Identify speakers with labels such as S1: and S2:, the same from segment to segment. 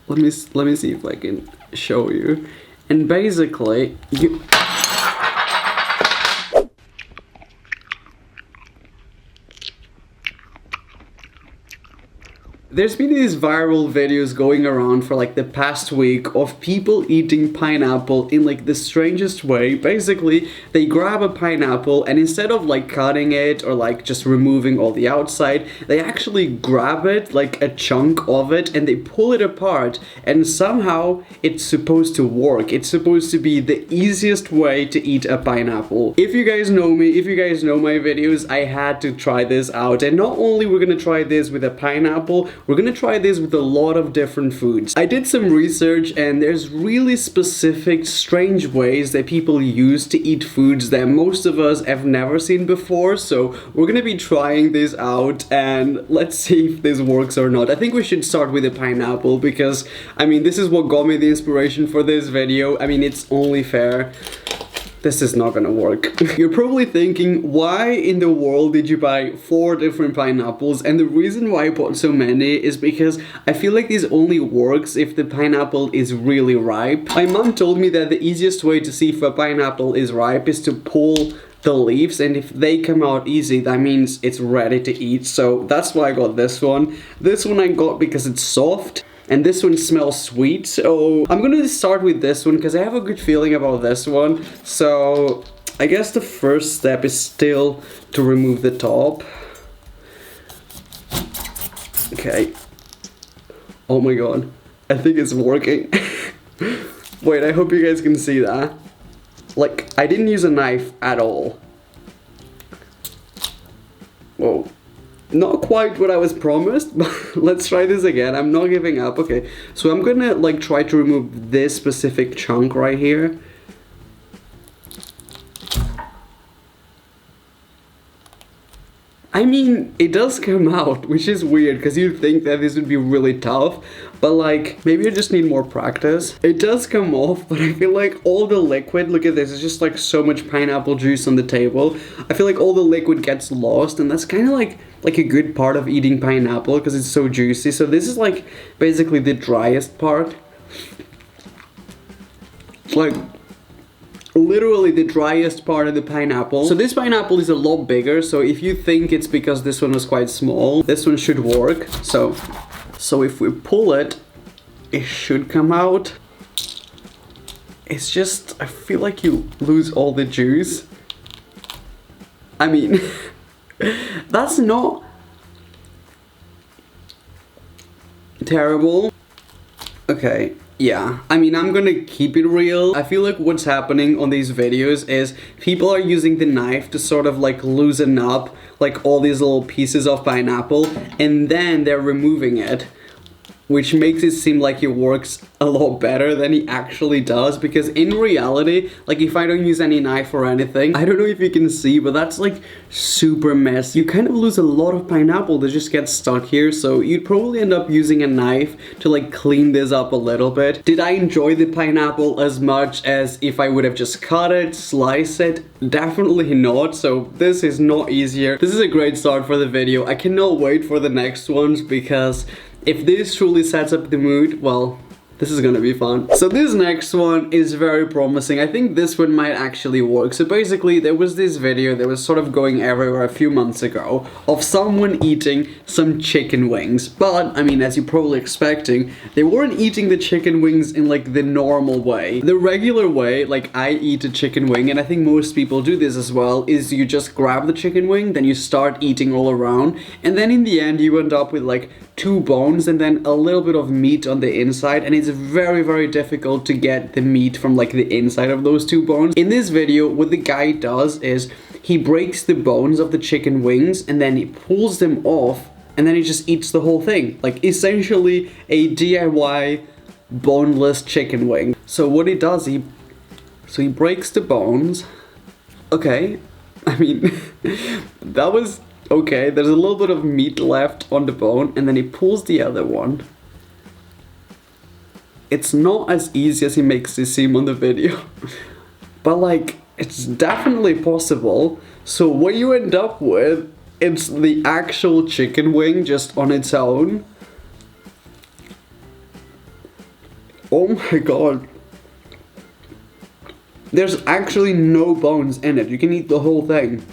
S1: let me see if I can show you. And basically, there's been these viral videos going around for like the past week of people eating pineapple in like the strangest way. Basically, they grab a pineapple and instead of like cutting it or like just removing all the outside, they actually grab it, like a chunk of it, and they pull it apart, and somehow it's supposed to work. It's supposed to be the easiest way to eat a pineapple. If you guys know me, if you guys know my videos, I had to try this out. And not only we're gonna try this with a pineapple, we're gonna try this with a lot of different foods. I did some research and there's really specific, strange ways that people use to eat foods that most of us have never seen before. So we're gonna be trying this out and let's see if this works or not. I think we should start with a pineapple because, I mean, this is what got me the inspiration for this video. I mean, it's only fair. This is not gonna work. You're probably thinking, why in the world did you buy 4 different pineapples? And the reason why I bought so many is because I feel like this only works if the pineapple is really ripe. My mom told me that the easiest way to see if a pineapple is ripe is to pull the leaves, and if they come out easy, that means it's ready to eat. So that's why I got this one. This one I got because it's soft. And this one smells sweet, so I'm gonna start with this one because I have a good feeling about this one. So I guess the first step is still to remove the top. Okay. Oh my god. I think it's working. Wait, I hope you guys can see that. Like, I didn't use a knife at all. Whoa. Not quite what I was promised, but let's try this again. I'm not giving up. Okay, so I'm gonna like try to remove this specific chunk right here. I mean, it does come out, which is weird because you'd think that this would be really tough, but like, maybe I just need more practice. It does come off, but I feel like all the liquid, look at this, it's just like so much pineapple juice on the table. I feel like all the liquid gets lost, and that's kind of like a good part of eating pineapple because it's so juicy. So this is like basically the driest part. Like, literally the driest part of the pineapple. So this pineapple is a lot bigger, so if you think it's because this one was quite small, this one should work. So if we pull it, it should come out. It's just, I feel like you lose all the juice. I mean, that's not terrible. Okay. Yeah, I mean, I'm gonna keep it real. I feel like what's happening on these videos is people are using the knife to sort of like loosen up like all these little pieces of pineapple, and then they're removing it, which makes it seem like it works a lot better than it actually does, because in reality, like if I don't use any knife or anything, I don't know if you can see, but that's like super messy. You kind of lose a lot of pineapple that just gets stuck here, so you'd probably end up using a knife to like clean this up a little bit. Did I enjoy the pineapple as much as if I would have just cut it, slice it? Definitely not, so this is not easier. This is a great start for the video. I cannot wait for the next ones, because if this truly sets up the mood, well, this is gonna be fun. So this next one is very promising. I think this one might actually work. So basically, there was this video that was sort of going everywhere a few months ago of someone eating some chicken wings. But, I mean, as you're probably expecting, they weren't eating the chicken wings in like the normal way. The regular way, like I eat a chicken wing, and I think most people do this as well, is you just grab the chicken wing, then you start eating all around, and then in the end you end up with like 2 bones and then a little bit of meat on the inside, and it's very, very difficult to get the meat from like the inside of those 2 bones. In this video, what the guy does is he breaks the bones of the chicken wings and then he pulls them off, and then he just eats the whole thing. Like essentially a DIY boneless chicken wing. So what he does, he breaks the bones. Okay, I mean, that was okay. There's a little bit of meat left on the bone, and then he pulls the other one. It's not as easy as he makes it seem on the video, but like, it's definitely possible. So what you end up with, it's the actual chicken wing just on its own. Oh my god. There's actually no bones in it. You can eat the whole thing.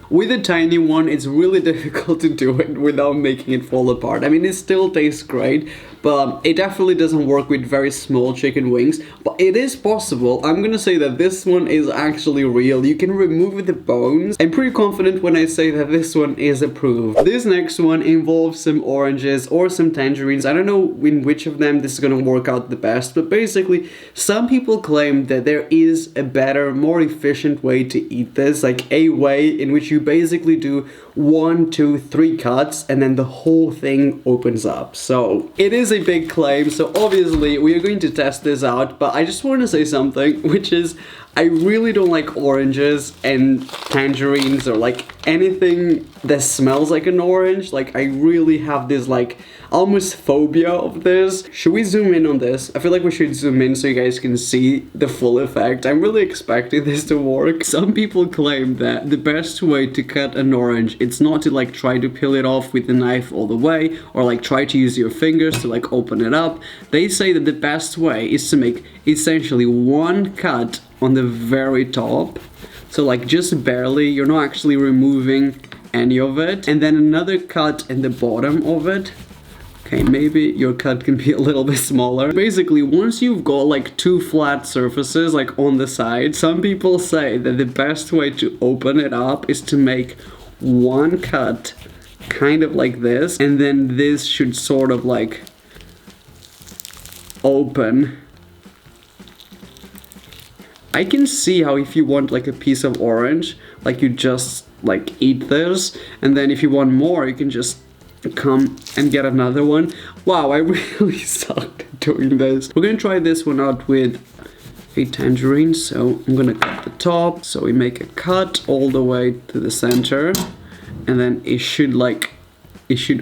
S1: With a tiny one, it's really difficult to do it without making it fall apart. I mean, it still tastes great, but it definitely doesn't work with very small chicken wings. But it is possible. I'm gonna say that this one is actually real. You can remove the bones. I'm pretty confident when I say that this one is approved. This next one involves some oranges or some tangerines. I don't know in which of them this is gonna work out the best, but basically, some people claim that there is a better, more efficient way to eat this, like a way in which you basically do 1, 2, 3 cuts and then the whole thing opens up. So it is a big claim, so obviously we are going to test this out, but I just want to say something, which is I really don't like oranges and tangerines or like anything that smells like an orange. Like I really have this like almost phobia of this. Should we zoom in on this? I feel like we should zoom in so you guys can see the full effect. I'm really expecting this to work. Some people claim that the best way to cut an orange, it's not to like try to peel it off with the knife all the way or like try to use your fingers to like open it up. They say that the best way is to make essentially one cut on the very top, so like just barely, you're not actually removing any of it, and then another cut in the bottom of it. Okay, maybe your cut can be a little bit smaller. Basically, once you've got like 2 flat surfaces like on the side, some people say that the best way to open it up is to make one cut kind of like this, and then this should sort of like open. I can see how if you want like a piece of orange, like you just like eat this, and then if you want more, you can just come and get another one. Wow, I really sucked at doing this. We're gonna try this one out with a tangerine, so I'm gonna cut the top, so we make a cut all the way to the center, and then it should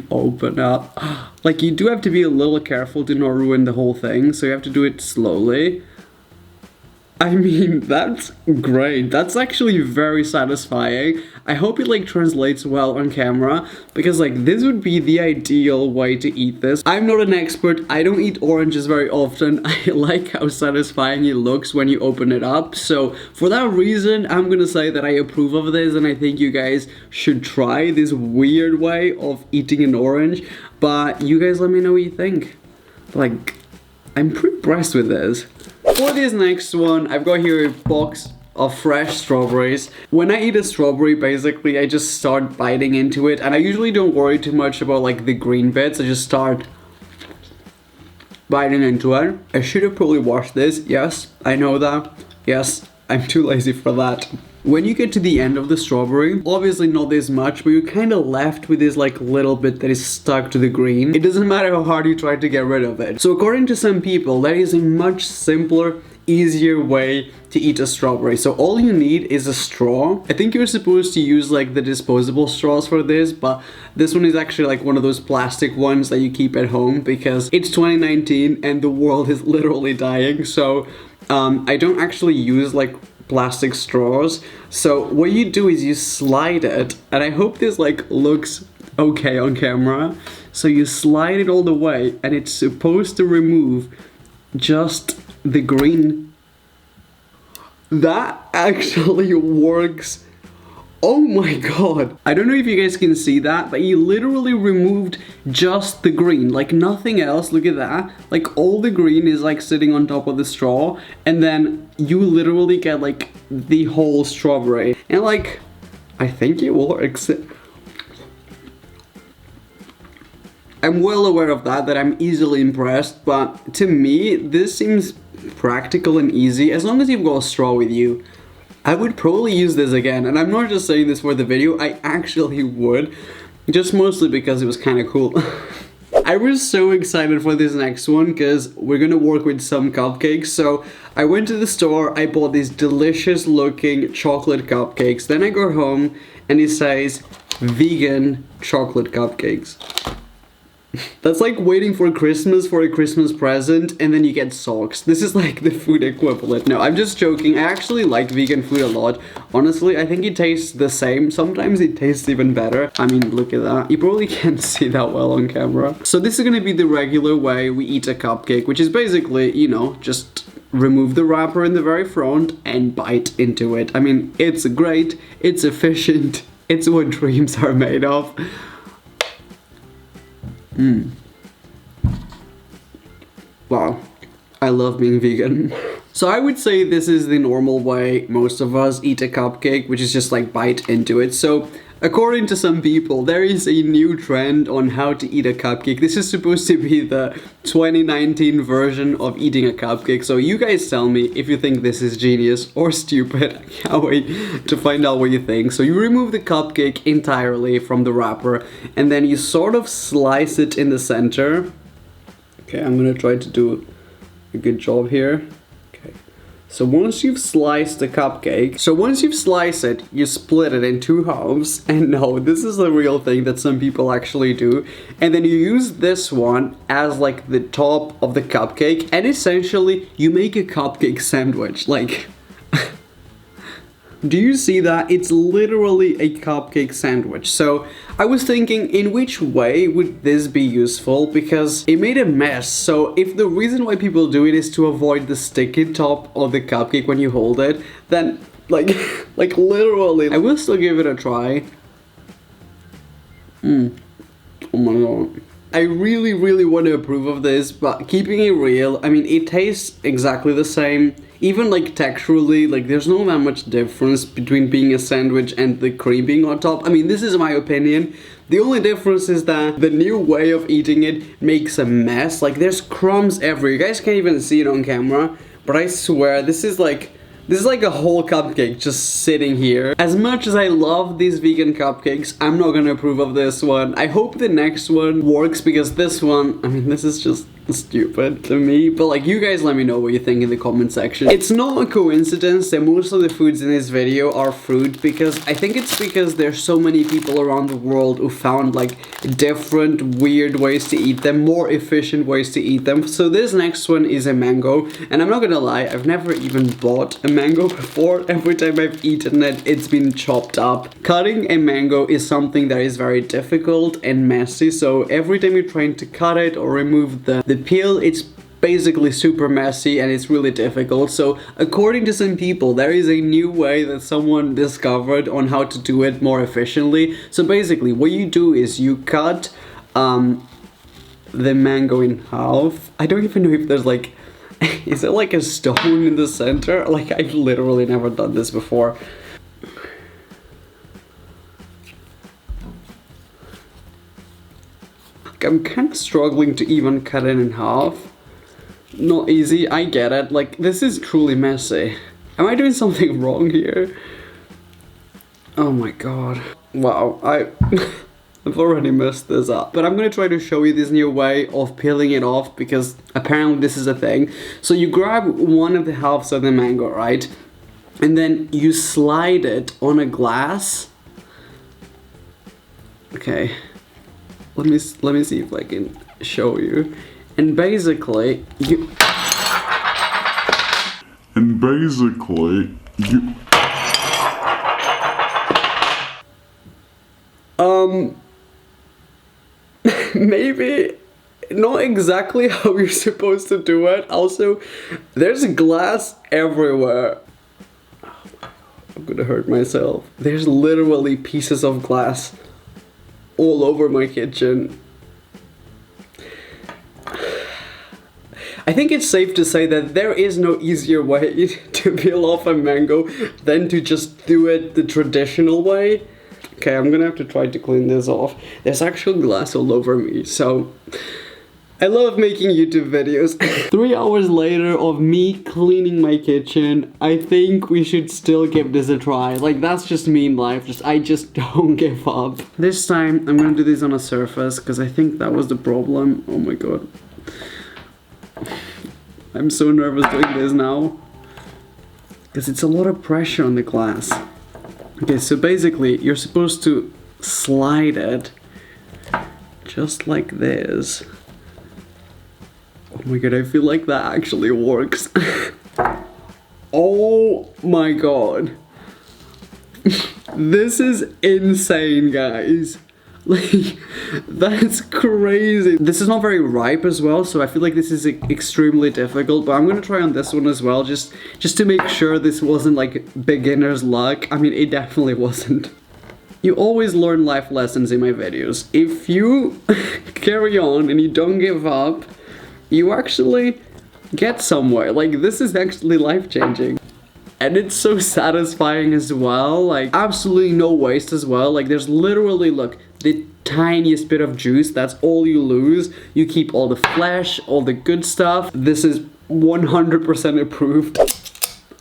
S1: open up. Like you do have to be a little careful to not ruin the whole thing, so you have to do it slowly. I mean, that's great. That's actually very satisfying. I hope it like translates well on camera, because like this would be the ideal way to eat this. I'm not an expert. I don't eat oranges very often. I like how satisfying it looks when you open it up. So for that reason, I'm gonna say that I approve of this, and I think you guys should try this weird way of eating an orange. But you guys let me know what you think. Like, I'm pretty impressed with this. For this next one, I've got here a box of fresh strawberries. When I eat a strawberry, basically, I just start biting into it, and I usually don't worry too much about like the green bits. I just start biting into it. I should have probably washed this. Yes, I know that. Yes, I'm too lazy for that. When you get to the end of the strawberry, obviously not this much, but you're kind of left with this like little bit that is stuck to the green. It doesn't matter how hard you try to get rid of it. So according to some people, that is a much simpler, easier way to eat a strawberry. So all you need is a straw. I think you're supposed to use like the disposable straws for this, but this one is actually like one of those plastic ones that you keep at home, because it's 2019 and the world is literally dying. So I don't actually use like plastic straws. So what you do is you slide it, and I hope this like looks okay on camera. So you slide it all the way, and it's supposed to remove just the green. That actually works. Oh my god. I don't know if you guys can see that, but you literally removed just the green, like nothing else. Look at that. Like all the green is like sitting on top of the straw, and then you literally get like the whole strawberry. And like, I think it works. I'm well aware of that I'm easily impressed, but to me, this seems practical and easy. As long as you've got a straw with you, I would probably use this again. And I'm not just saying this for the video, I actually would. Just mostly because it was kind of cool. I was so excited for this next one because we're gonna work with some cupcakes. So I went to the store, I bought these delicious looking chocolate cupcakes. Then I got home and it says vegan chocolate cupcakes. That's like waiting for Christmas for a Christmas present and then you get socks. This is like the food equivalent. No, I'm just joking. I actually like vegan food a lot. Honestly, I think it tastes the same. Sometimes it tastes even better. I mean, look at that. You probably can't see that well on camera. So this is gonna be the regular way we eat a cupcake, which is basically, you know, just remove the wrapper in the very front and bite into it. I mean, it's great, it's efficient, it's what dreams are made of. Wow, I love being vegan. So I would say this is the normal way most of us eat a cupcake, which is just like bite into it. So according to some people, there is a new trend on how to eat a cupcake. This is supposed to be the 2019 version of eating a cupcake. So you guys tell me if you think this is genius or stupid. I can't wait to find out what you think. So you remove the cupcake entirely from the wrapper and then you sort of slice it in the center. Okay, I'm gonna try to do a good job here. So once you've sliced the cupcake, you split it in 2 halves. And no, this is the real thing that some people actually do. And then you use this one as like the top of the cupcake. And essentially, you make a cupcake sandwich. Like, do you see that? It's literally a cupcake sandwich. So I was thinking, in which way would this be useful? Because it made a mess. So if the reason why people do it is to avoid the sticky top of the cupcake when you hold it, then like, like literally, I will still give it a try. Oh my god. I really want to approve of this, but keeping it real, I mean, it tastes exactly the same. Even like texturally, like there's not that much difference between being a sandwich and the cream being on top. I mean, this is my opinion. The only difference is that the new way of eating it makes a mess. Like there's crumbs everywhere. You guys can't even see it on camera, but I swear this is like a whole cupcake just sitting here. As much as I love these vegan cupcakes, I'm not gonna approve of this one. I hope the next one works because this one, I mean, this is just stupid to me, but like you guys let me know what you think in the comment section. It's not a coincidence that most of the foods in this video are fruit, because I think it's because there's so many people around the world who found like different weird ways to eat them, more efficient ways to eat them. So this next one is a mango, and I'm not gonna lie, I've never even bought a mango before. Every time I've eaten it, it's been chopped up. Cutting a mango is something that is very difficult and messy, so every time you're trying to cut it or remove the peel, it's basically super messy and it's really difficult. So according to some people, there is a new way that someone discovered on how to do it more efficiently. So basically what you do is you cut the mango in half. I don't even know if there's like is there like a stone in the center? Like, I've literally never done this before. I'm kind of struggling to even cut it in half. Not easy, I get it. Like, this is truly messy. Am I doing something wrong here? Oh my god. Wow, I've already messed this up. But I'm gonna try to show you this new way of peeling it off, because apparently this is a thing. So you grab one of the halves of the mango, right? And then you slide it on a glass. Okay. Let me see if I can show you. And basically, you... maybe not exactly how you're supposed to do it. Also, there's glass everywhere. Oh my god, I'm gonna hurt myself. There's literally pieces of glass all over my kitchen. I think it's safe to say that there is no easier way to peel off a mango than to just do it the traditional way. Okay, I'm gonna have to try to clean this off. There's actual glass all over me, so... I love making YouTube videos. 3 hours later of me cleaning my kitchen, I think we should still give this a try. Like, that's just me in life. I just don't give up. This time, I'm gonna do this on a surface, because I think that was the problem. Oh my god. I'm so nervous doing this now. Because it's a lot of pressure on the glass. Okay, so basically, you're supposed to slide it just like this. Oh my god, I feel like that actually works. Oh my god. This is insane, guys. Like, that's crazy. This is not very ripe as well, so I feel like this is extremely difficult, but I'm gonna try on this one as well, just to make sure this wasn't like beginner's luck. I mean, it definitely wasn't. You always learn life lessons in my videos. If you carry on and you don't give up, you actually get somewhere. Like, this is actually life-changing. And it's so satisfying as well, like absolutely no waste as well. Like, there's literally, look, the tiniest bit of juice, that's all you lose. You keep all the flesh, all the good stuff. This is 100% approved.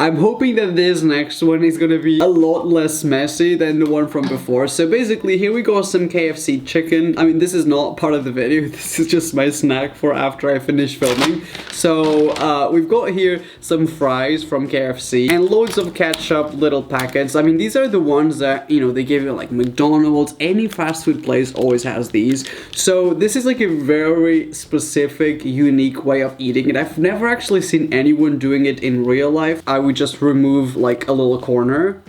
S1: I'm hoping that this next one is gonna be a lot less messy than the one from before. So basically, here we go, some KFC chicken. I mean, this is not part of the video. This is just my snack for after I finish filming. So we've got here some fries from KFC and loads of ketchup, little packets. I mean, these are the ones that, you know, they give you like McDonald's. Any fast food place always has these. So this is like a very specific, unique way of eating it. I've never actually seen anyone doing it in real life. I would just remove like a little corner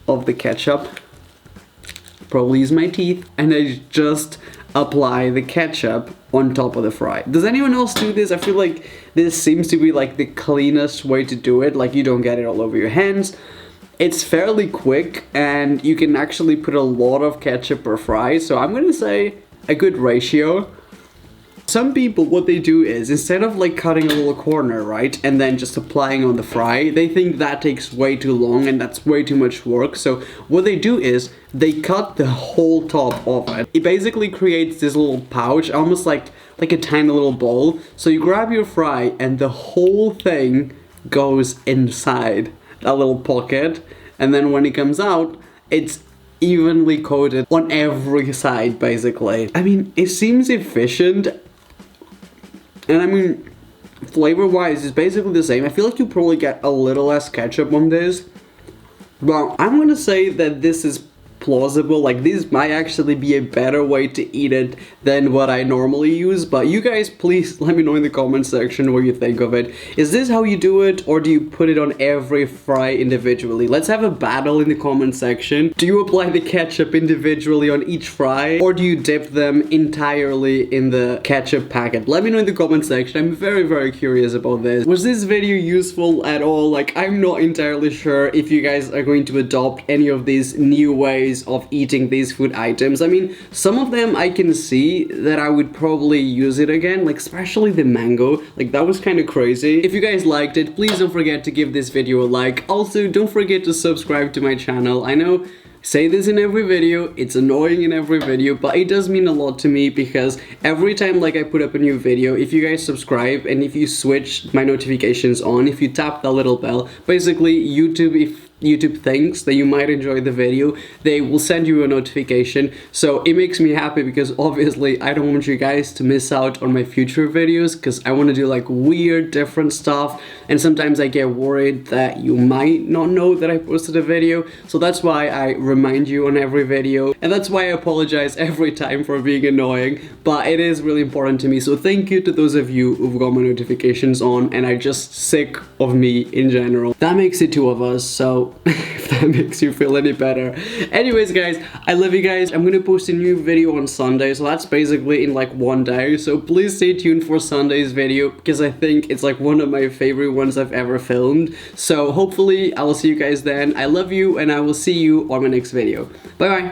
S1: of the ketchup, probably use my teeth, and I just apply the ketchup on top of the fry. Does anyone else do this? I feel like this seems to be like the cleanest way to do it. Like, you don't get it all over your hands. It's fairly quick and you can actually put a lot of ketchup per fry, so I'm gonna say a good ratio. Some people, what they do is, instead of like cutting a little corner, right, and then just applying on the fry, they think that takes way too long and that's way too much work. So what they do is, they cut the whole top of it. It basically creates this little pouch, almost like a tiny little bowl. So you grab your fry and the whole thing goes inside that little pocket. And then when it comes out, it's evenly coated on every side, basically. I mean, it seems efficient. And I mean, flavor-wise, it's basically the same. I feel like you probably get a little less ketchup on this. But I'm gonna say that this is plausible. Like, this might actually be a better way to eat it than what I normally use. But you guys, please let me know in the comment section what you think of it. Is this how you do it, or do you put it on every fry individually? Let's have a battle in the comment section. Do you apply the ketchup individually on each fry, or do you dip them entirely in the ketchup packet? Let me know in the comment section. I'm very, very curious about this. Was this video useful at all? Like, I'm not entirely sure if you guys are going to adopt any of these new ways of eating these food items. I mean, some of them I can see that I would probably use it again, like especially the mango. Like, that was kind of crazy. If you guys liked it, please don't forget to give this video a like. Also, don't forget to subscribe to my channel. I know I say this in every video, it's annoying in every video, but it does mean a lot to me, because every time like I put up a new video, if you guys subscribe and if you switch my notifications on, if you tap that little bell, basically if YouTube thinks that you might enjoy the video, they will send you a notification. So it makes me happy, because obviously I don't want you guys to miss out on my future videos, because I want to do like weird different stuff, and sometimes I get worried that you might not know that I posted a video. So that's why I remind you on every video, and that's why I apologize every time for being annoying, but it is really important to me. So thank you to those of you who've got my notifications on and are just sick of me in general. That makes it two of us, so if that makes you feel any better. Anyways, guys, I love you guys. I'm gonna post a new video on Sunday, so that's basically in like one day. So please stay tuned for Sunday's video, because I think it's like one of my favorite ones I've ever filmed. So hopefully I will see you guys then. I love you, and I will see you on my next video. Bye bye.